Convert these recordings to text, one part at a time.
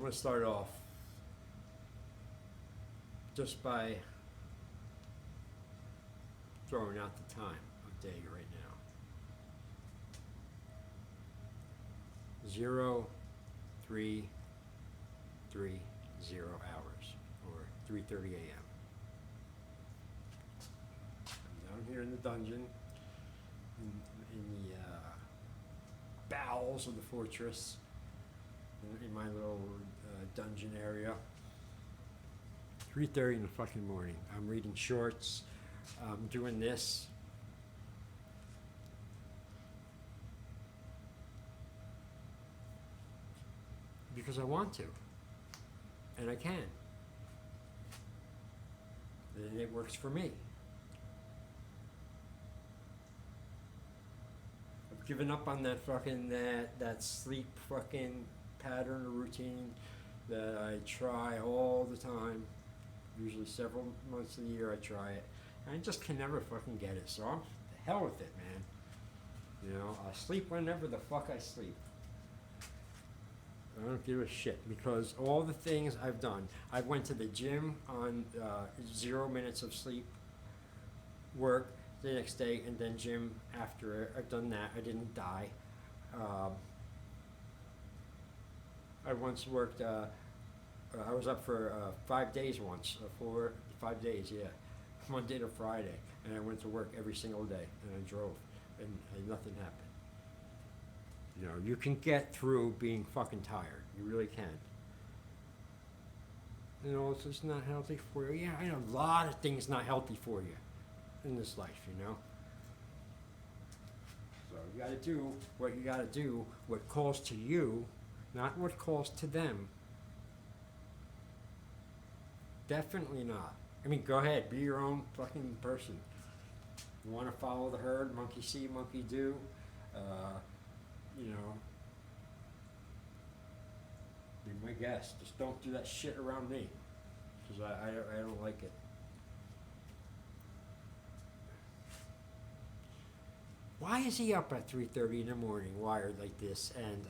going to start off just by throwing out the time of day right now. 0330 hours, or 3:30 a.m. I'm down here in the dungeon, in the bowels of the fortress, in my little dungeon area. 3:30 in the fucking morning. I'm reading shorts. I'm doing this. Because I want to. And I can. And it works for me. I've given up on that fucking, that sleep fucking pattern or routine that I try all the time. Usually several months of the year I try it. And I just can never fucking get it. So I'm the hell with it, man. You know, I sleep whenever the fuck I sleep. I don't give a shit, because all the things I've done. I went to the gym on 0 minutes of sleep, work the next day, and then gym after I've done that. I didn't die. I once worked, I was up for 5 days once, 5 days, yeah. Monday to Friday, and I went to work every single day, and I drove, and nothing happened. You know, you can get through being fucking tired. You really can. You know, it's just not healthy for you. Yeah, I know a lot of things not healthy for you in this life, you know. So you gotta do what you gotta do, what calls to you, not what calls to them. Definitely not. I mean, go ahead, be your own fucking person. You wanna follow the herd, monkey see, monkey do. You know, be my guest. Just don't do that shit around me, because I don't like it. Why is he up at 3:30 in the morning, wired like this, and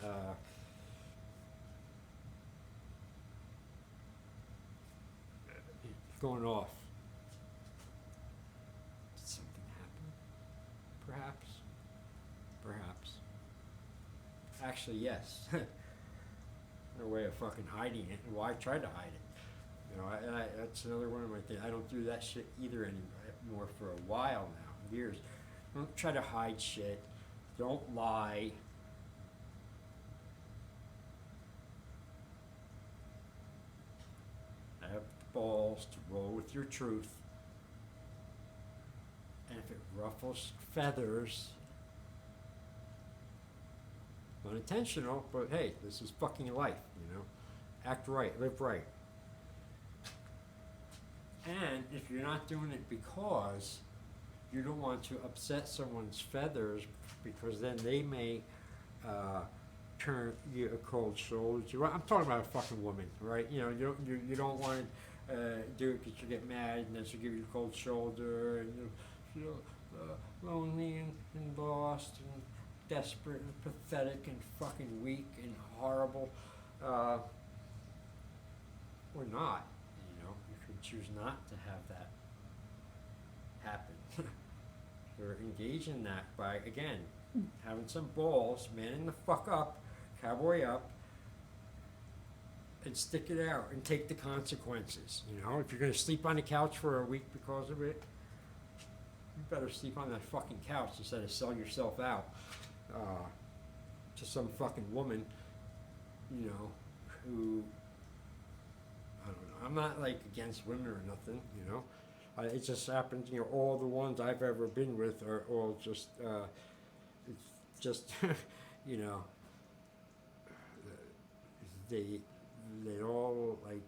going off? Did something happen? Perhaps. Perhaps. Actually, yes. No way of fucking hiding it. Well, I tried to hide it. You know, that's another one of my things. I don't do that shit either anymore for a while now, years. Don't try to hide shit. Don't lie. Have the balls to roll with your truth. And if it ruffles feathers, unintentional, but hey, this is fucking life, you know. Act right, live right. And if you're not doing it because you don't want to upset someone's feathers, because then they may turn you a cold shoulder. I'm talking about a fucking woman, right? You know, you don't want to do it because you get mad, and then she'll give you a cold shoulder, and you feel lonely and lost and desperate and pathetic and fucking weak and horrible, or not. You know, you can choose not to have that happen. Or engage in that by, again, having some balls, manning the fuck up, cowboy up, and stick it out and take the consequences. You know, if you're gonna sleep on the couch for a week because of it, you better sleep on that fucking couch instead of sell yourself out to some fucking woman, you know, who, I don't know. I'm not like against women or nothing, you know. It just happens, you know, all the ones I've ever been with are all just, it's just, you know, they all like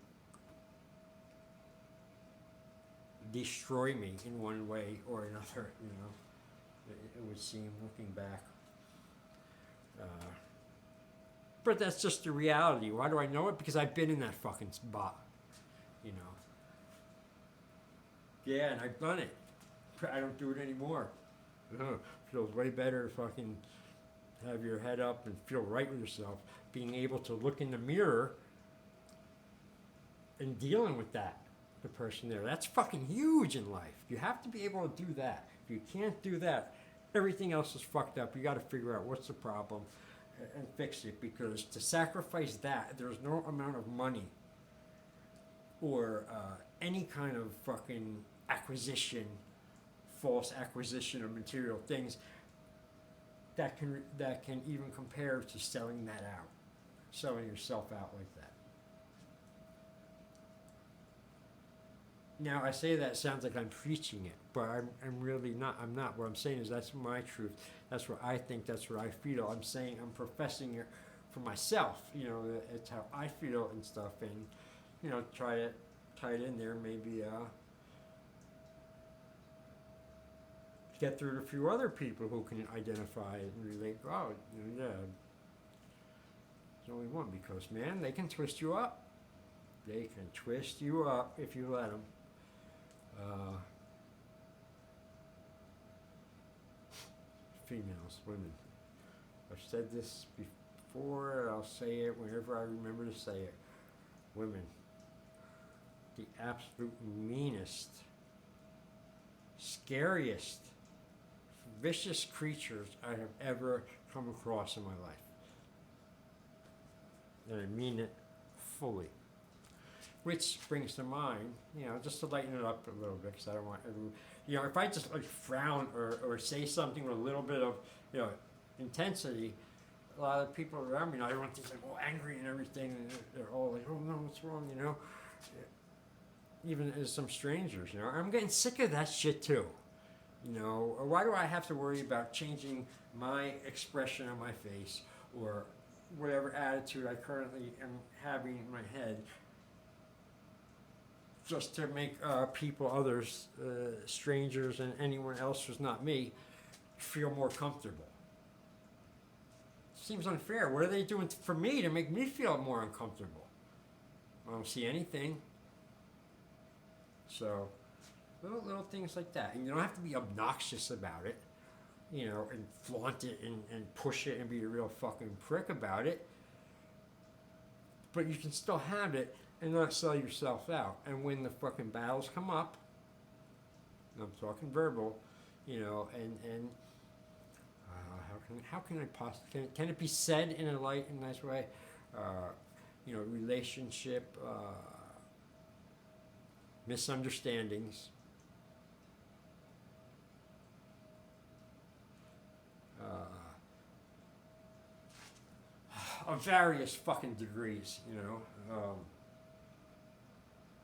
destroy me in one way or another, you know. It would seem, looking back. But that's just the reality. Why do I know it? Because I've been in that fucking spot, you know. Yeah, and I've done it. I don't do it anymore. Feels way better to fucking have your head up and feel right with yourself. Being able to look in the mirror and dealing with that, the person there. That's fucking huge in life. You have to be able to do that. If you can't do that, everything else is fucked up. You got to figure out what's the problem and fix it, because to sacrifice that, there's no amount of money or any kind of fucking acquisition, false acquisition of material things that can even compare to selling that out, selling yourself out like that. Now I say that sounds like I'm preaching it, but I'm really not. I'm not. What I'm saying is that's my truth. That's what I think. That's what I feel. I'm saying I'm professing it for myself. You know, it's how I feel and stuff, and you know, try to tie it in there. Maybe get through to a few other people who can identify it and relate. Oh, you know, yeah. There's only one, because man, they can twist you up. They can twist you up if you let them. Females, women. I've said this before, I'll say it whenever I remember to say it. Women, the absolute meanest, scariest, vicious creatures I have ever come across in my life. And I mean it fully. Which brings to mind, you know, just to lighten it up a little bit, because I don't want everyone, you know, if I just like frown or say something with a little bit of, you know, intensity, a lot of people around me, you know, everyone's just like all angry and everything, and they're all like, oh no, what's wrong, you know? Even as some strangers, you know, I'm getting sick of that shit too. You know, why do I have to worry about changing my expression on my face or whatever attitude I currently am having in my head, just to make people, others, strangers, and anyone else who's not me, feel more comfortable? Seems unfair. What are they doing for me to make me feel more uncomfortable? I don't see anything. So, little things like that. And you don't have to be obnoxious about it, you know, and flaunt it and push it and be a real fucking prick about it. But you can still have it and not sell yourself out. And when the fucking battles come up, and I'm talking verbal, you know, and how can I possibly, can it be said in a light and nice way? You know, relationship, misunderstandings, of various fucking degrees, you know.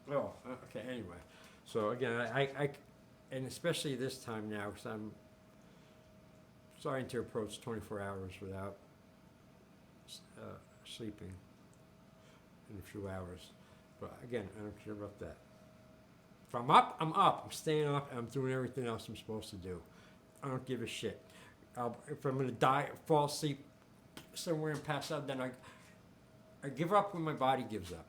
Well, okay, anyway. So again, I and especially this time now, because I'm starting to approach 24 hours without sleeping in a few hours. But again, I don't care about that. If I'm up, I'm up. I'm staying up, and I'm doing everything else I'm supposed to do. I don't give a shit. If I'm going to die, fall asleep somewhere and pass out, then I give up when my body gives up.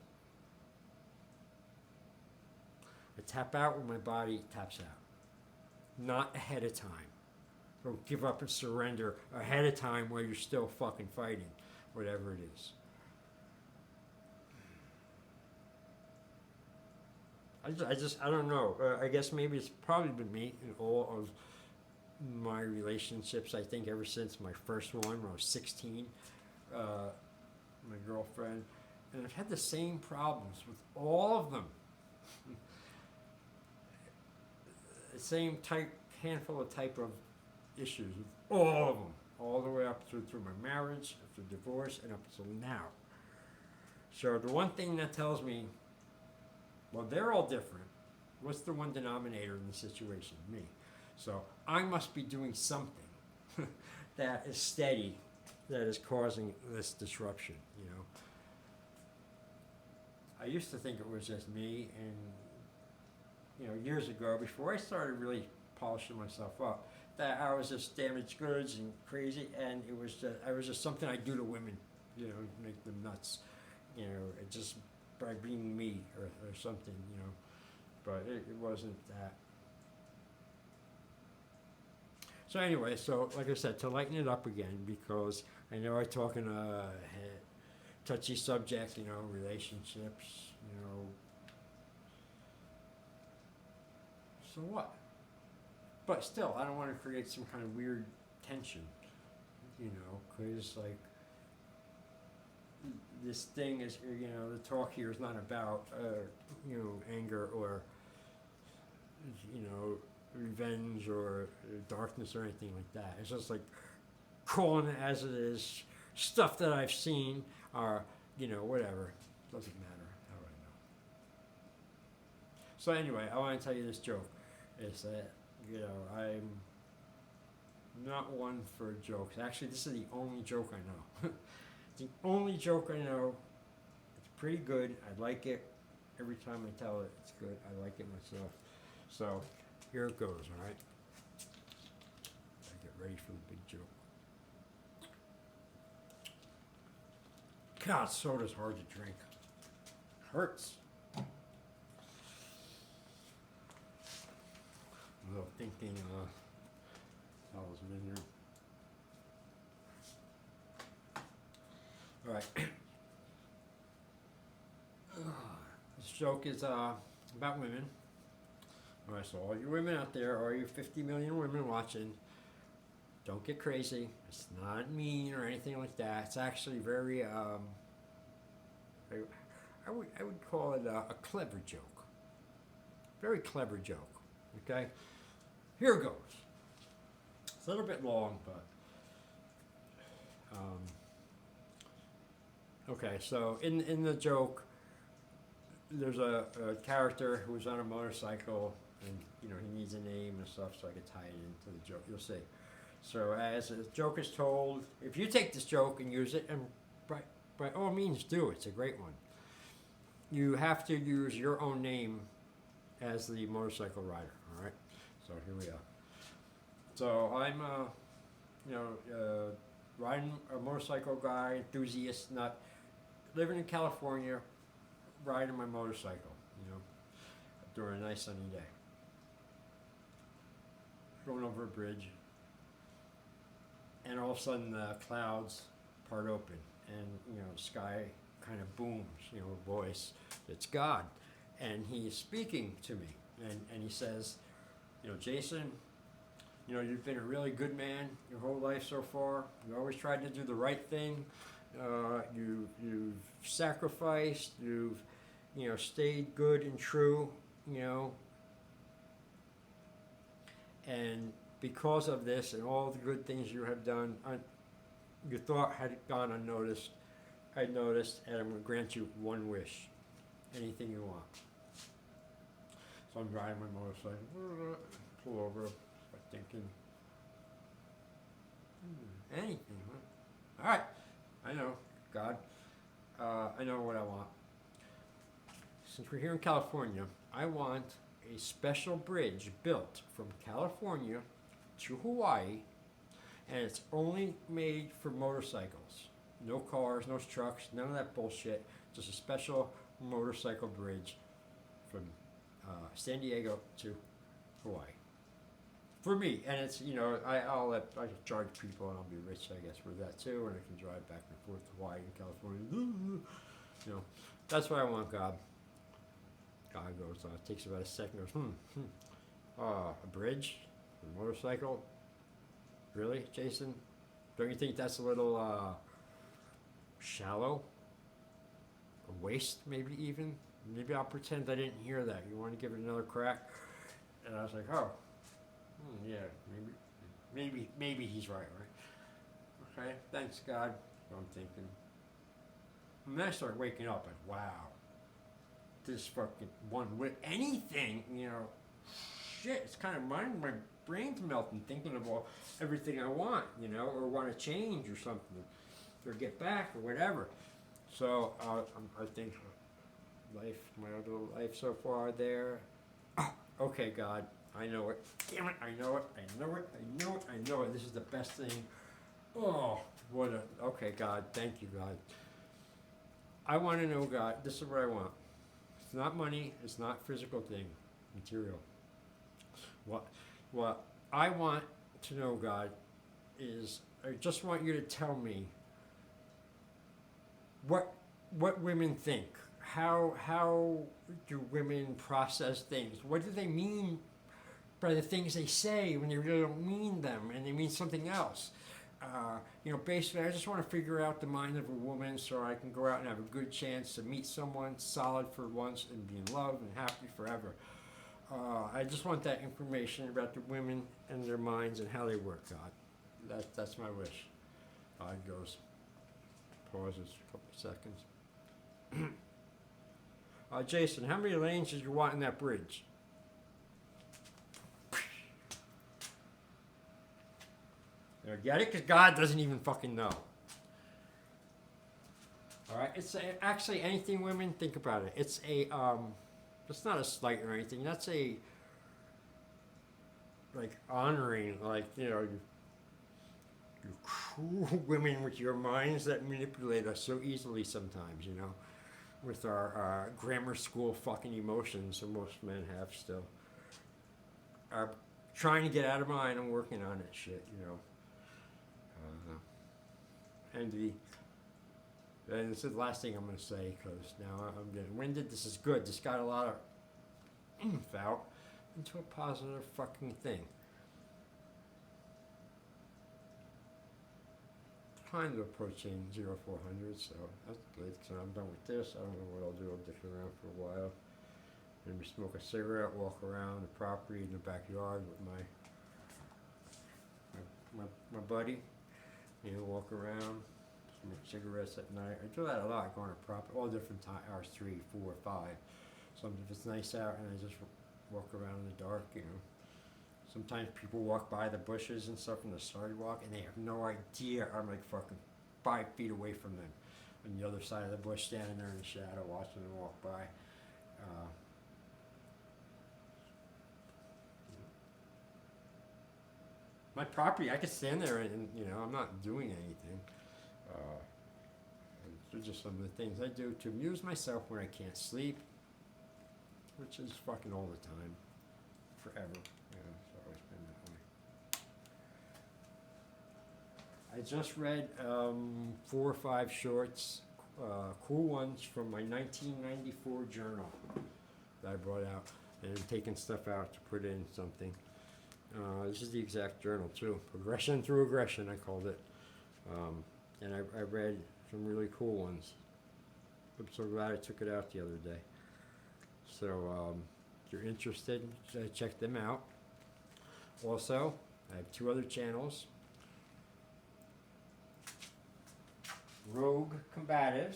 I tap out when my body taps out. Not ahead of time. Don't give up and surrender ahead of time while you're still fucking fighting, whatever it is. I don't know. I guess maybe it's probably been me in all of my relationships, I think, ever since my first one when I was 16, my girlfriend. And I've had the same problems with all of them. The same handful of type of issues with all of them, all the way up through my marriage, after divorce, and up until now. So the one thing that tells me, well, they're all different. What's the one denominator in the situation? Me. So I must be doing something that is steady, that is causing this disruption, you know. I used to think it was just me, and, you know, years ago, before I started really polishing myself up, that I was just damaged goods and crazy, and I was just something I do to women, you know, make them nuts, you know, just by being me or something, you know. But it wasn't that. So anyway, so like I said, to lighten it up again, because I know I talk in a touchy subject, you know, relationships, you know, So what? But still, I don't want to create some kind of weird tension, because like this thing is, the talk here is not about, anger or, revenge or darkness or anything like that. It's just like calling it as it is, stuff that I've seen, or, whatever. Doesn't matter. How do I know? So anyway, I want to tell you this joke. Is that, I'm not one for jokes. Actually, this is the only joke I know. The only joke I know. It's pretty good. I like it. Every time I tell it, it's good. I like it myself. So, here it goes, all right? I get ready for the big joke. God, soda's hard to drink. Hurts. A little thinking, fellas in here. All right. This joke is about women. All right, so all you women out there, all you 50 million women watching, don't get crazy. It's not mean or anything like that. It's actually very, I would call it a clever joke. Very clever joke. Okay. Here it goes. It's a little bit long, but okay. So in the joke, there's a character who's on a motorcycle, and he needs a name and stuff, so I can tie it into the joke. You'll see. So as the joke is told, if you take this joke and use it, and by all means do, it's a great one. You have to use your own name as the motorcycle rider. All right. So here we are. So I'm, riding a motorcycle guy, enthusiast, not living in California, riding my motorcycle, during a nice sunny day. Going over a bridge, and all of a sudden the clouds part open, and the sky kind of booms, a voice. It's God, and He is speaking to me, and He says, Jason, you've been a really good man your whole life so far. You always tried to do the right thing. You've sacrificed. You've, stayed good and true. And because of this and all the good things you have done, your thought had gone unnoticed. I noticed, and I'm going to grant you one wish. Anything you want. So I'm riding my motorcycle. Pull over. Start thinking. Anything, huh? All right. I know. God. I know what I want. Since we're here in California, I want a special bridge built from California to Hawaii, and it's only made for motorcycles. No cars, no trucks, none of that bullshit. Just a special motorcycle bridge from San Diego to Hawaii. For me, and it's, I can charge people and I'll be rich, I guess, for that too, and I can drive back and forth to Hawaii and California. That's what I want, God. God goes, takes about a second, goes, a bridge, a motorcycle? Really, Jason? Don't you think that's a little shallow? A waste, maybe even? Maybe I'll pretend I didn't hear that. You want to give it another crack? And I was like, yeah, maybe he's right? Okay, thanks, God. So I'm thinking. And then I started waking up like, wow, this fucking one with anything, shit, it's kind of my brain's melting thinking about everything I want, or want to change or something, or get back or whatever. So I think life, my little life so far there. Okay, God, I know it. Damn it, I know it. This is the best thing. Oh, okay, God, thank you, God. I want to know, God, this is what I want. It's not money, it's not physical thing, material. What I want to know, God, is I just want you to tell me what women think. How do women process things? What do they mean by the things they say when they really don't mean them and they mean something else. Basically, I just want to figure out the mind of a woman so I can go out and have a good chance to meet someone solid for once and be in love and happy forever. I just want that information about the women and their minds and how they work, God. That's my wish. God goes, pauses a couple of seconds. Jason, how many lanes did you want in that bridge? Get it? Because God doesn't even fucking know. Alright, it's actually anything, women, think about it. It's it's not a slight or anything. That's a, honoring, you cruel women with your minds that manipulate us so easily sometimes, with our grammar school fucking emotions that most men have still. Trying to get out of mine, I'm working on that shit, And this is the last thing I'm going to say, because now I'm getting winded. This is good. This got a lot of oomph out into a positive fucking thing. Kind of approaching 0400, so that's good. So I'm done with this. I don't know what I'll do. I'll dick around for a while. Maybe smoke a cigarette, walk around the property in the backyard with my buddy. Walk around, smoke cigarettes at night. I do that a lot, going to property, all different hours, 3, 4, 5. Sometimes if it's nice out and I just walk around in the dark, Sometimes people walk by the bushes and stuff on the sidewalk and they have no idea I'm like fucking 5 feet away from them. On the other side of the bush, standing there in the shadow, watching them walk by. My property, I could stand there and I'm not doing anything. They're just some of the things I do to amuse myself when I can't sleep, which is fucking all the time, forever. It's always been that way. I just read 4 or 5 shorts, cool ones from my 1994 journal that I brought out, and taking stuff out to put in something. This is the exact journal too. Progression through aggression, I called it. And I read some really cool ones. I'm so glad I took it out the other day. So if you're interested, check them out. Also, I have 2 other channels. Rogue Combatives.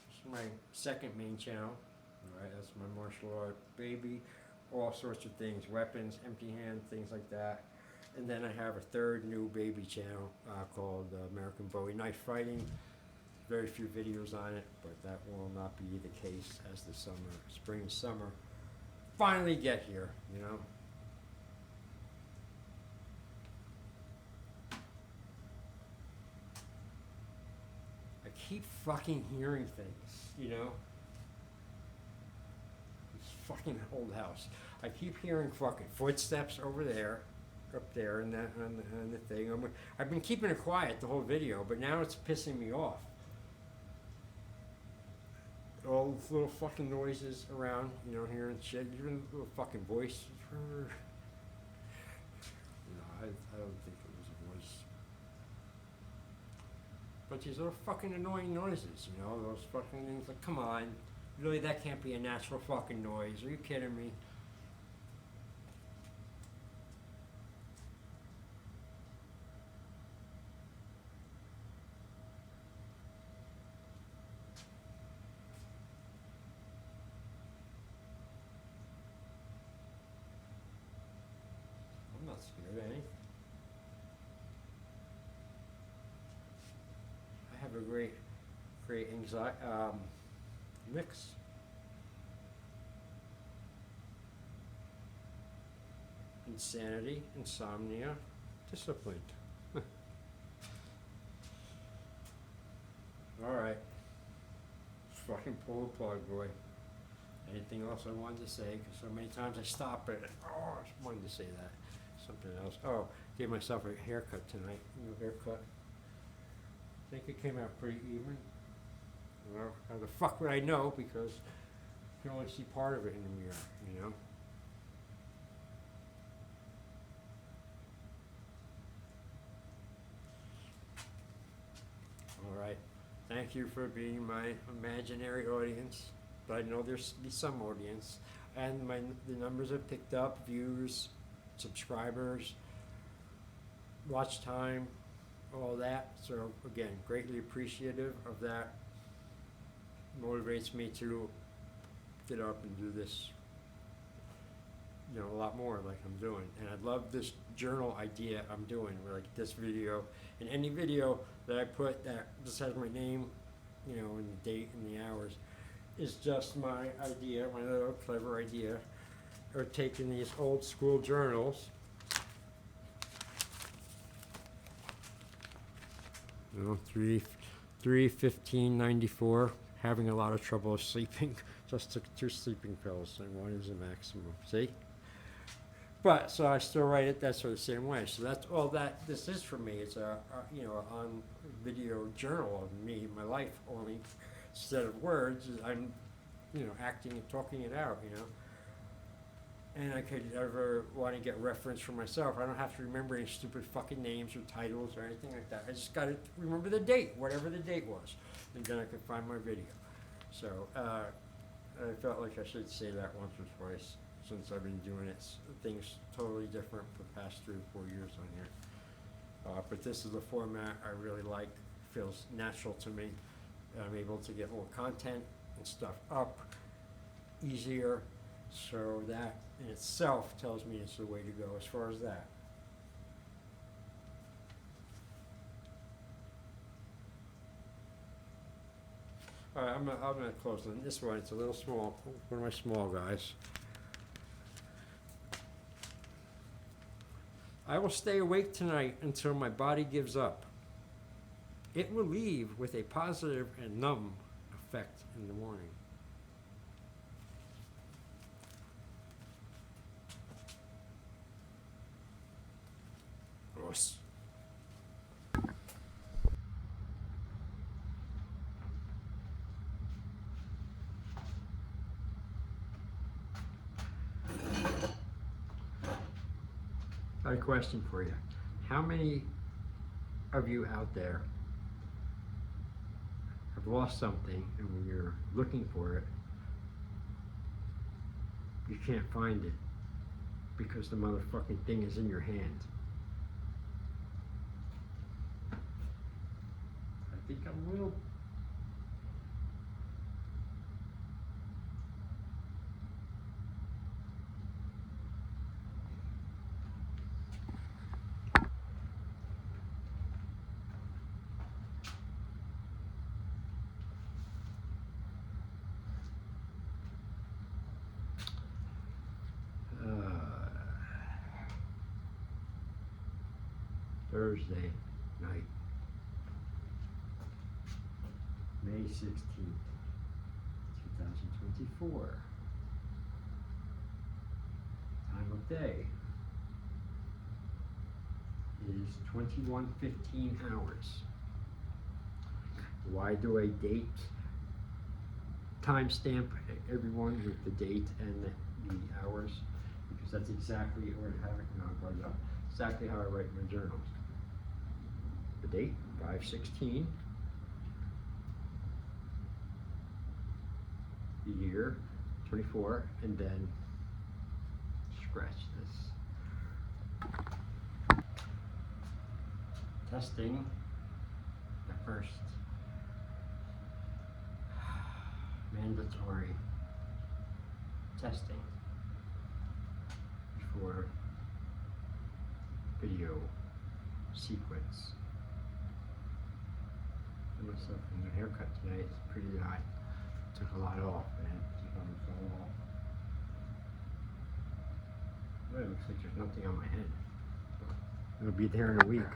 This is my second main channel. Alright, that's my martial art baby. All sorts of things, weapons, empty hand, things like that. And then I have a third new baby channel called American Bowie Knife Fighting. Very few videos on it, but that will not be the case as the spring, summer finally get here, I keep fucking hearing things, fucking old house. I keep hearing fucking footsteps over there, up there, and that on the thing. I've been keeping it quiet the whole video, but now it's pissing me off. All these little fucking noises around, hearing shit, even little fucking voice. No, I don't think it was a voice. But these little fucking annoying noises, those fucking things. Like, come on. Really, that can't be a natural fucking noise. Are you kidding me? I'm not scared of anything. I have a great anxiety, mix. Insanity, insomnia, discipline. Alright. Fucking pull the plug, boy. Anything else I wanted to say? Because so many times I stop it. I just wanted to say that. Something else. Oh, gave myself a haircut tonight. New haircut. I think it came out pretty even. Well, how the fuck would I know? Because you can only see part of it in the mirror, thank you for being my imaginary audience, but I know there's be some audience, and the numbers have picked up, views, subscribers, watch time, all that. So again, greatly appreciative of that. Motivates me to get up and do this, a lot more like I'm doing. And I love this journal idea I'm doing, like this video, and any video that I put that just has my name, and the date and the hours, is just my idea, my little clever idea, of taking these old school journals, 3/15/94, having a lot of trouble sleeping, just took 2 sleeping pills, and 1 is the maximum, see? But, so I still write it that sort of same way. So that's all that this is for me. It's a on video journal of me, my life, only instead of words, I'm, acting and talking it out, And I could ever want to get reference for myself. I don't have to remember any stupid fucking names or titles or anything like that. I just got to remember the date, whatever the date was, and then I could find my video. So I felt like I should say that once or twice since I've been doing it. Things totally different for the past 3 or 4 years on here. But this is a format I really like. Feels natural to me. I'm able to get more content and stuff up easier. So that in itself tells me it's the way to go as far as that. All right, I'm gonna close on this one. It's a little small, one of my small guys. I will stay awake tonight until my body gives up. It will leave with a positive and numb effect in the morning. Gross. I have a question for you. How many of you out there have lost something, and when you're looking for it, you can't find it because the motherfucking thing is in your hand? I think I'm a little... Thursday night, May 16th, 2024. Time of day is 21:15 hours. Why do I date timestamp everyone with the date and the hours? Because that's exactly what I have it now. I brought it up. Exactly how I write my journals. The date, 5/16. The year, 24, and then scratch this. Testing the first mandatory testing before video sequence. I myself a new haircut today. It's pretty hot. Took a lot off, man. Well, it looks like there's nothing on my head. It'll be there in a week.